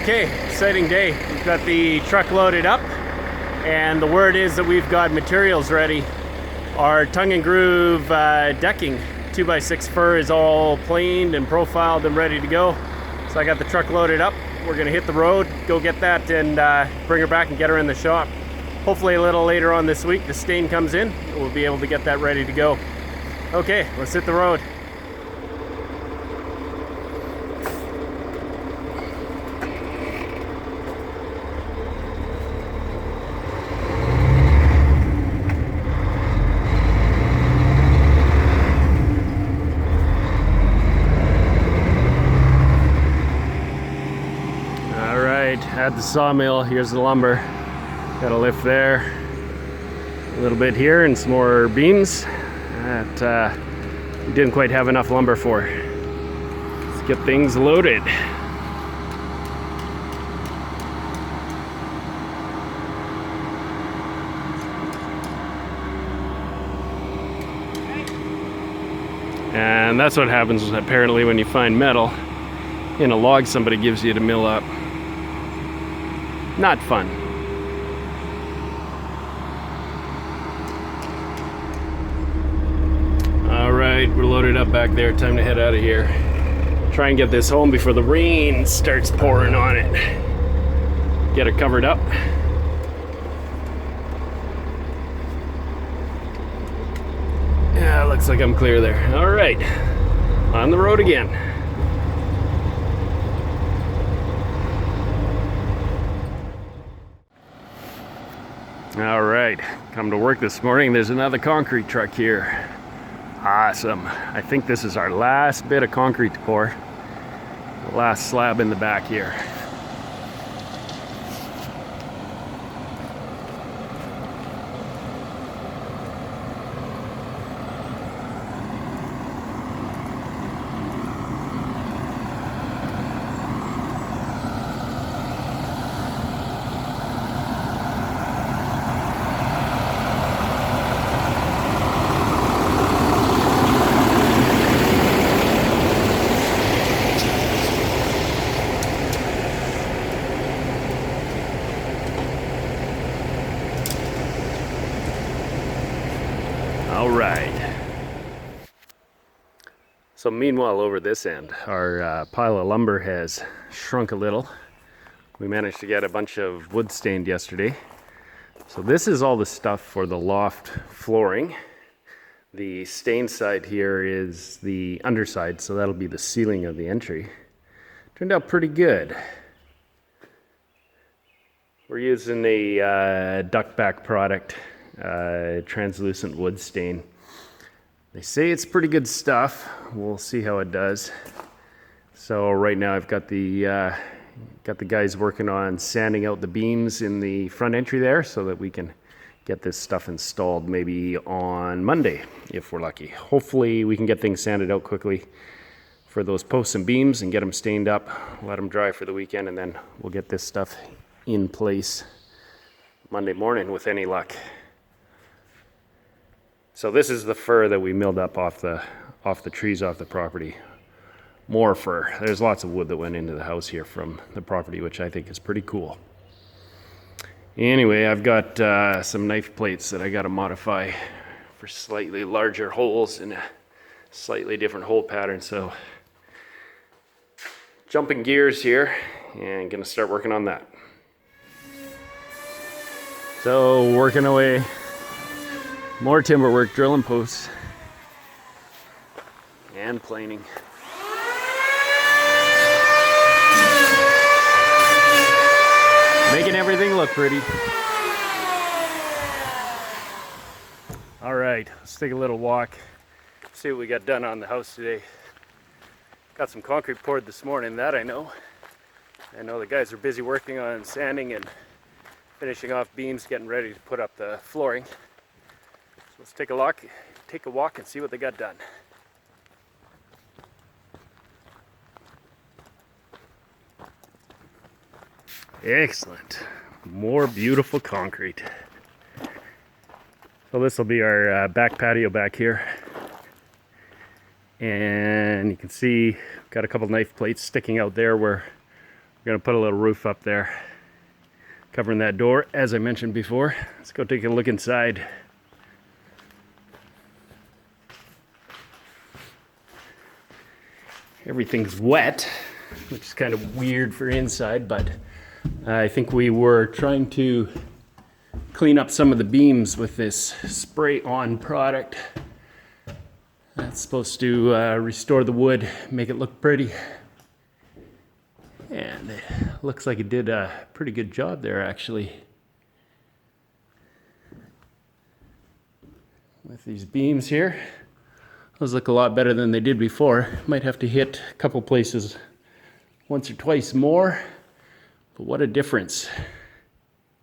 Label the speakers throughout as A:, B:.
A: Okay, exciting day. We've got the truck loaded up, and the word is that we've got materials ready. Our tongue and groove decking 2x6 fir is all planed and profiled and ready to go. So I got the truck loaded up. We're gonna hit the road, go get that, and bring her back and get her in the shop. Hopefully a little later on this week, the stain comes in, we'll be able to get that ready to go. Okay, let's hit the road. At the sawmill, here's the lumber. Got a lift there, a little bit here, and some more beams that we didn't quite have enough lumber for. Let's get things loaded. And that's what happens apparently when you find metal in a log somebody gives you to mill up. Not fun. All right, we're loaded up back there. Time to head out of here. Try and get this home before the rain starts pouring on it. Get it covered up. Yeah, looks like I'm clear there. All right, on the road again. All right, come to work this morning. There's another concrete truck here. Awesome. I think this is our last bit of concrete to pour. The last slab in the back here. All right. So meanwhile, over this end, our pile of lumber has shrunk a little. We managed to get a bunch of wood stained yesterday. So this is all the stuff for the loft flooring. The stained side here is the underside, so that'll be the ceiling of the entry. Turned out pretty good. We're using a duckback product. Translucent wood stain. They say it's pretty good stuff. We'll see how it does. So right now I've got the guys working on sanding out the beams in the front entry there so that we can get this stuff installed maybe on Monday if we're lucky. Hopefully we can get things sanded out quickly for those posts and beams and get them stained up, let them dry for the weekend, and then we'll get this stuff in place Monday morning with any luck. So this is the fir that we milled up off the trees off the property. More fir. There's lots of wood that went into the house here from the property, which I think is pretty cool. Anyway, I've got some knife plates that I got to modify for slightly larger holes in a slightly different hole pattern. So jumping gears here and gonna start working on that. So working away. More timber work, drilling posts and planing. Making everything look pretty. All right, let's take a little walk, see what we got done on the house today. Got some concrete poured this morning, that I know. I know the guys are busy working on sanding and finishing off beams, getting ready to put up the flooring. Let's take a walk and see what they got done. Excellent. More beautiful concrete. So this will be our back patio back here. And you can see got a couple knife plates sticking out there where We're gonna put a little roof up there, covering that door, as I mentioned before. Let's go take a look inside. Everything's wet, which is kind of weird for inside, but I think we were trying to clean up some of the beams with this spray-on product. That's supposed to restore the wood, make it look pretty. And it looks like it did a pretty good job there, actually. With these beams here, those look a lot better than they did before. Might have to hit a couple places once or twice more, but what a difference.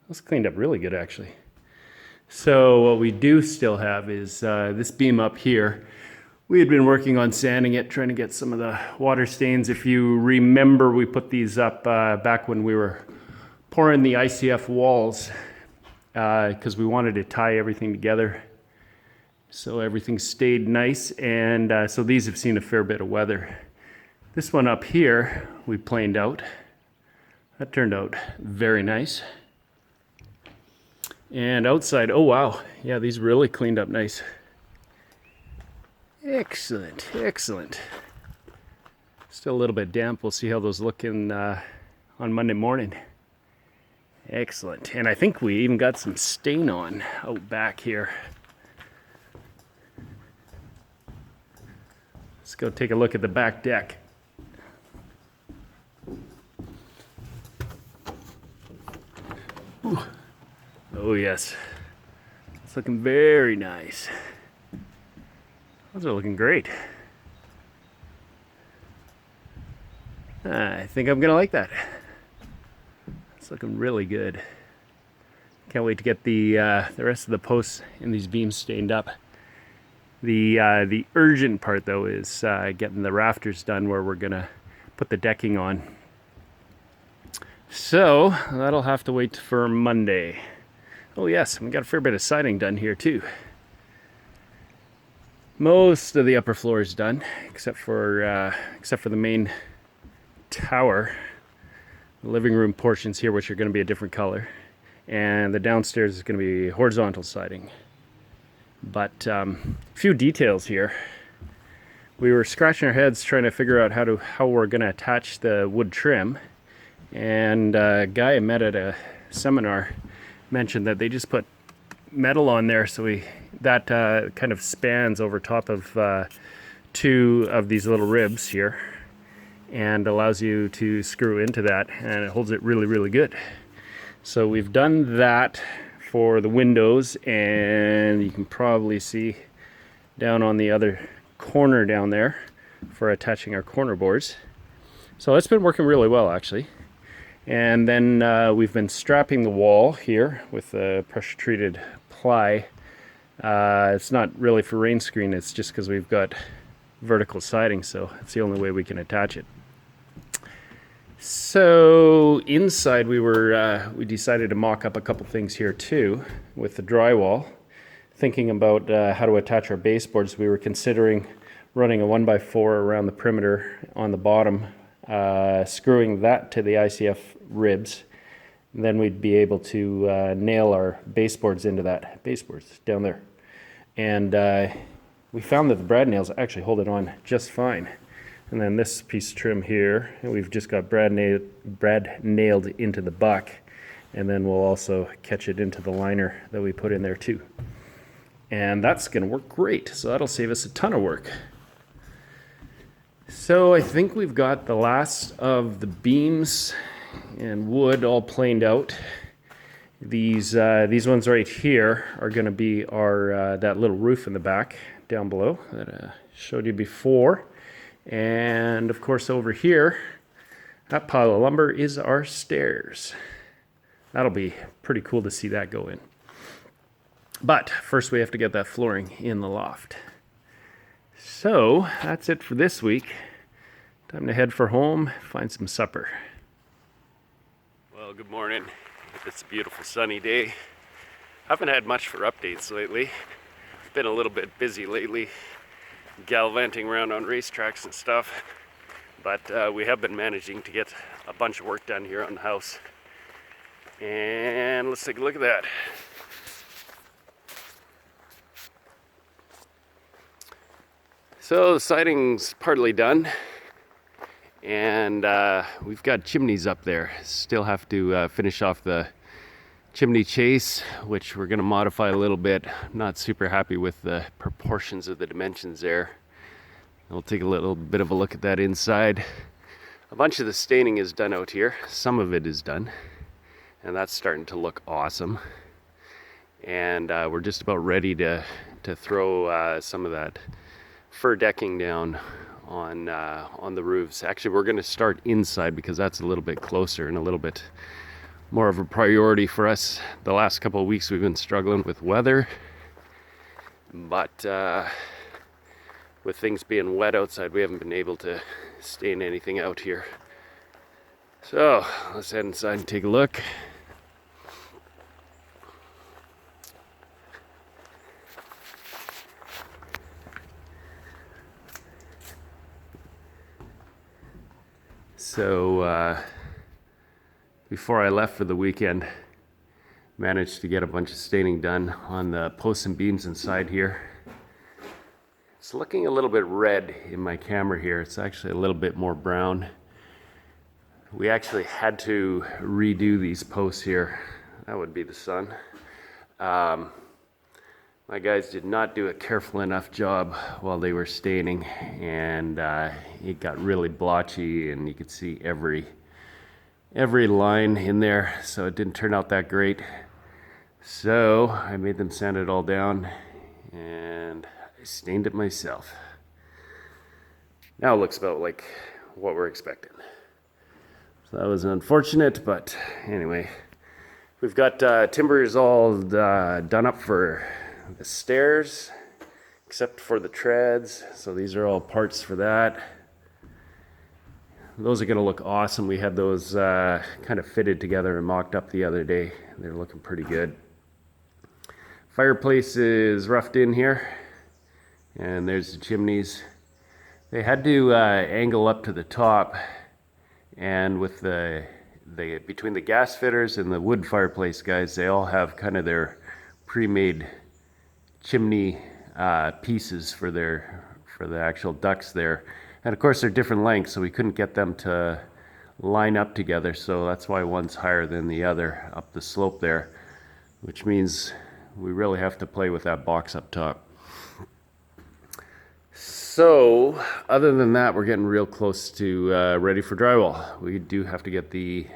A: Those cleaned up really good, actually. So what we do still have is this beam up here. We had been working on sanding it, trying to get some of the water stains. If you remember, we put these up back when we were pouring the ICF walls because we wanted to tie everything together so everything stayed nice. And so these have seen a fair bit of weather. This one up here, we planed out. That turned out very nice. And outside, oh wow, yeah, these really cleaned up nice. Excellent, excellent. Still a little bit damp. We'll see how those look in on Monday morning. Excellent. And I think we even got some stain on out back here. Let's go take a look at the back deck. Ooh. Oh yes, it's looking very nice. Those are looking great. I think I'm gonna like that. It's looking really good. Can't wait to get the rest of the posts in these beams stained up. The urgent part though is getting the rafters done where we're gonna put the decking on. So that'll have to wait for Monday. Oh yes, we got a fair bit of siding done here too. Most of the upper floor is done, except for the main tower. The living room portions here, which are going to be a different color, and the downstairs is going to be horizontal siding. But a few details here. We were scratching our heads trying to figure out how we're going to attach the wood trim, and a guy I met at a seminar mentioned that they just put metal on there, so that kind of spans over top of two of these little ribs here and allows you to screw into that, and it holds it really, really good. So we've done that for the windows, and you can probably see down on the other corner down there for attaching our corner boards. So it's been working really well, actually. And then we've been strapping the wall here with the pressure treated ply. It's not really for rain screen, it's just because we've got vertical siding, so it's the only way we can attach it. So inside we decided to mock up a couple things here too with the drywall. Thinking about how to attach our baseboards, we were considering running a 1x4 around the perimeter on the bottom, screwing that to the ICF ribs. And then we'd be able to nail our baseboards into that, baseboards down there. And we found that the brad nails actually hold it on just fine. And then this piece of trim here, and we've just got brad nailed into the buck. And then we'll also catch it into the liner that we put in there too. And that's gonna work great. So that'll save us a ton of work. So I think we've got the last of the beams and wood all planed out. These ones right here are going to be our that little roof in the back down below that I showed you before. And of course over here, that pile of lumber is our stairs. That'll be pretty cool to see that go in. But first we have to get that flooring in the loft. So that's it for this week. Time to head for home, find some supper. Well, good morning. It's a beautiful sunny day. Haven't had much for updates lately. Been a little bit busy lately, gallivanting around on racetracks and stuff. but we have been managing to get a bunch of work done here on the house. And let's take a look at that. So the siding's partly done, and we've got chimneys up there. Still have to finish off the chimney chase, which we're going to modify a little bit. Not super happy with the proportions of the dimensions there. We'll take a little bit of a look at that inside. A bunch of the staining is done out here. Some of it is done, and that's starting to look awesome. And we're just about ready to throw some of that fir decking down on the roofs. Actually, we're going to start inside because that's a little bit closer and a little bit more of a priority for us. The last couple of weeks we've been struggling with weather, but with things being wet outside, we haven't been able to stain anything out here. So let's head inside and take a look. So before I left for the weekend, managed to get a bunch of staining done on the posts and beams inside here. It's looking a little bit red in my camera here. It's actually a little bit more brown. We actually had to redo these posts here. That would be the sun. My guys did not do a careful enough job while they were staining, and it got really blotchy, and you could see every line in there, so it didn't turn out that great. So I made them sand it all down, and I stained it myself. Now it looks about like what we're expecting. So that was unfortunate, but anyway, we've got timbers all done up for the stairs, except for the treads. So these are all parts for that. Those are going to look awesome. We had those kind of fitted together and mocked up the other day. They're looking pretty good. Fireplace is roughed in here, and there's the chimneys. They had to angle up to the top, and with the between the gas fitters and the wood fireplace guys, they all have kind of their pre-made chimney pieces for the actual ducts there. And of course they're different lengths, so we couldn't get them to line up together, so that's why one's higher than the other up the slope there, which means we really have to play with that box up top. So other than that, we're getting real close to ready for drywall. We do have to get the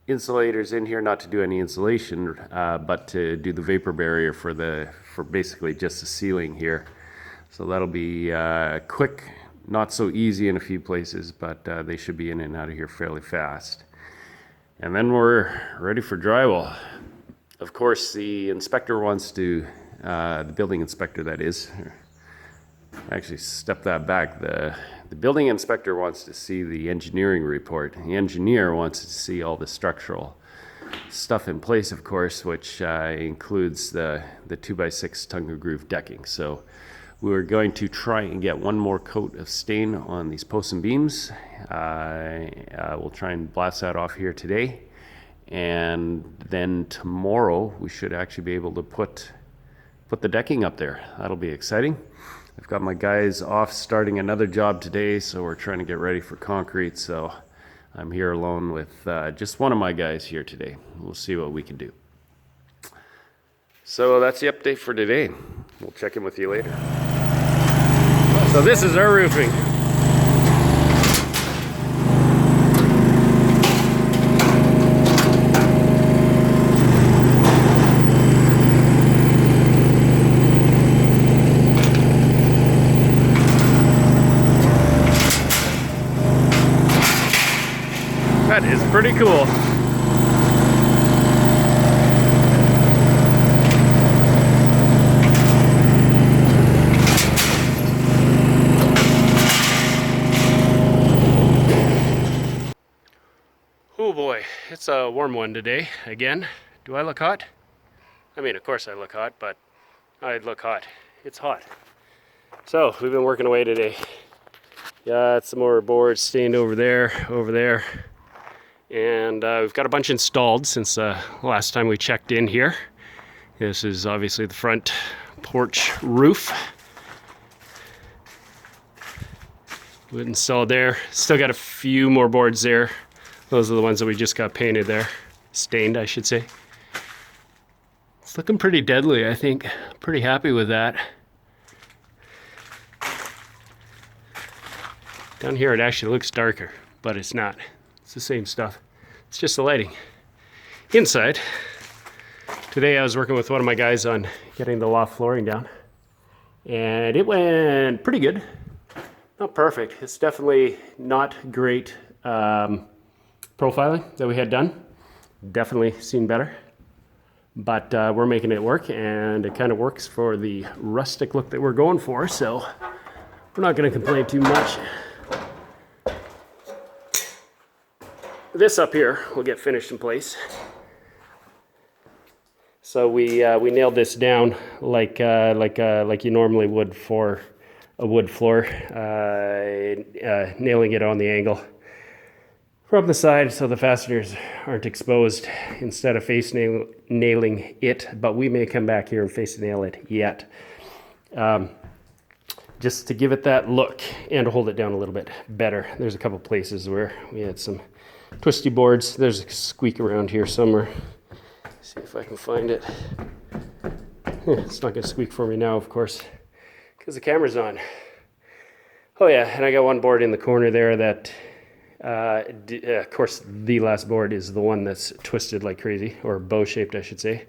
A: insulators in here, not to do any insulation, but to do the vapor barrier for basically just the ceiling here. So that'll be quick, not so easy in a few places, but they should be in and out of here fairly fast. And then we're ready for drywall. Of course, the inspector wants to, the building inspector that is, actually step that back. The building inspector wants to see the engineering report. The engineer wants to see all the structural stuff in place, of course, which includes the 2x6 tongue groove decking. So we're going to try and get one more coat of stain on these posts and beams. We'll try and blast that off here today, and then tomorrow we should actually be able to put the decking up there. That'll be exciting. I've got my guys off starting another job today, so we're trying to get ready for concrete. So I'm here alone with just one of my guys here today. We'll see what we can do. So that's the update for today. We'll check in with you later. So this is our roofing. That is pretty cool. Oh boy, it's a warm one today again. Do I look hot? I mean, of course I look hot, but I look hot. It's hot. So we've been working away today. Got some more boards stained over there, and we've got a bunch installed since last time we checked in here. This is obviously the front porch roof. Wood installed there. Still got a few more boards there. Those are the ones that we just got painted there. Stained, I should say. It's looking pretty deadly, I think. Pretty happy with that. Down here it actually looks darker, but it's not. It's the same stuff. It's just the lighting. Inside, today I was working with one of my guys on getting the loft flooring down. And it went pretty good. Not perfect. It's definitely not great profiling that we had done. Definitely seen better. But we're making it work, and it kind of works for the rustic look that we're going for, so we're not going to complain too much. This up here will get finished in place. So we nailed this down like you normally would for a wood floor, nailing it on the angle from the side so the fasteners aren't exposed instead of face nailing it, but we may come back here and face nail it yet. Just to give it that look and to hold it down a little bit better. There's a couple places where we had some twisty boards. There's a squeak around here somewhere. See if I can find it. It's not gonna squeak for me now, of course, because the camera's on. Oh yeah, and I got one board in the corner there that, of course, the last board is the one that's twisted like crazy, or bow-shaped, I should say.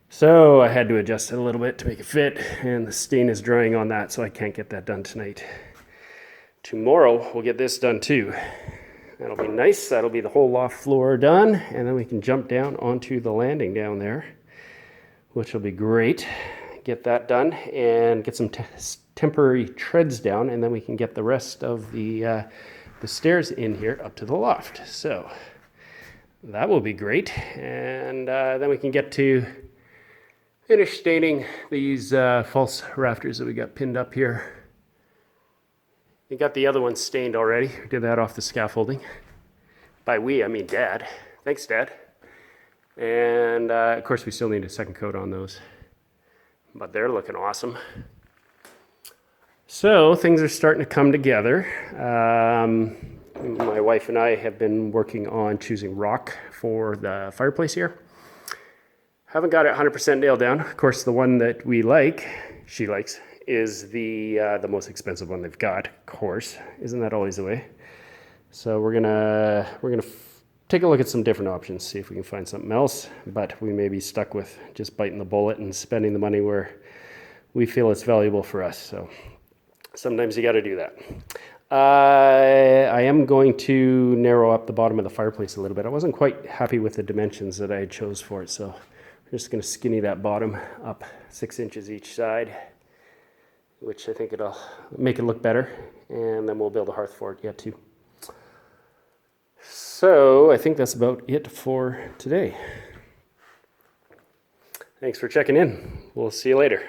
A: So I had to adjust it a little bit to make it fit, and the stain is drying on that, so I can't get that done tonight. Tomorrow, we'll get this done too. That'll be nice. That'll be the whole loft floor done, and then we can jump down onto the landing down there, which will be great. Get that done and get some temporary treads down, and then we can get the rest of the stairs in here up to the loft. So that will be great, and then we can get to finish staining these false rafters that we got pinned up here. We got the other one stained already. We did that off the scaffolding. By we, I mean Dad. Thanks, Dad. And of course, we still need a second coat on those. But they're looking awesome. So things are starting to come together. My wife and I have been working on choosing rock for the fireplace here. Haven't got it 100% nailed down. Of course, the one that we like, she likes, is the most expensive one they've got. Of course, isn't that always the way? So we're gonna take a look at some different options, see if we can find something else. But we may be stuck with just biting the bullet and spending the money where we feel it's valuable for us. So sometimes you got to do that. I am going to narrow up the bottom of the fireplace a little bit. I wasn't quite happy with the dimensions that I chose for it, so I'm just going to skinny that bottom up 6 inches each side, which I think it'll make it look better, and then we'll build a hearth for it yet too. So I think that's about it for today. Thanks for checking in. We'll see you later.